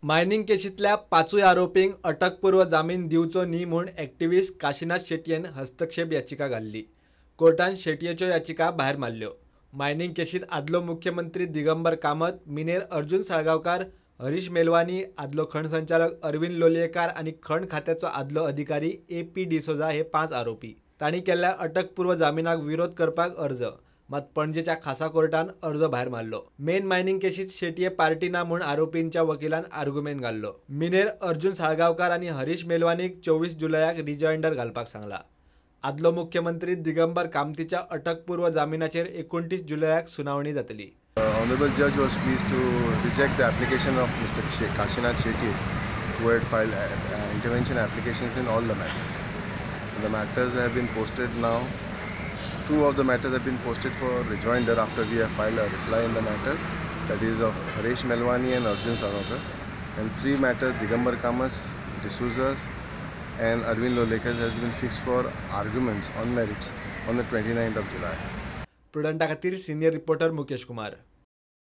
Mining केशींतल्या पांचूय आरोपींक अटकपूर्व जामीन दिवचो न्ही म्हूण एक्टिव्हिस्ट काशीनाथ शेटयेन हस्तक्षेप याचिका घाल्ली. कोर्टान शेटयेच्यो याचिका भायर मारल्यो. मायनिंग केशींत आदलो मुख्यमंत्री दिगंबर कामत, मिनेर अर्जुन साळगांवकार, हरीश मेलवानी, आदलो खण संचालक अरविंद लोलयेकार आनी खण खात्याचो आदलो अधिकारी ए.पी. डिसोजा हे 5 आरोपी. तांणी केल्ल्या अटकपूर्व जामीनाक विरोध करपाक अर्ज. मात पणजेच्या खासा कोर्टान अर्ज भायर मारलो. मेन मायनिंग केशींत शेटये पार्टी ना म्हूण आरोपींच्या वकिलान आर्ग्युमेंट घाल्लो. मिनेर अर्जुन साळगांवकार आनी हरीश मेलवानीक 24 जुलयाक रिजॉइंडर घालपाक सांगला. आदलो मुख्यमंत्री दिगंबर कामतीच्या अटकपूर्व जामीनाचेर 29 जुलयाक सुनावणी जातली. Honorable Judge was pleased to reject the application of Mr. Kashinath Shetty, who had filed intervention applications in all the matters. The matters have been posted now. 2 of the matters have been posted for rejoinder after we have filed a reply in the matter, that is of Harish Melwani and Arjun Sarogar, and 3 matters Digambar Kamas, D'Souza's and Arvind Lolekar has been fixed for arguments on merits on the 29th of July. प्रुडंटा खातीर senior reporter Mukesh Kumar.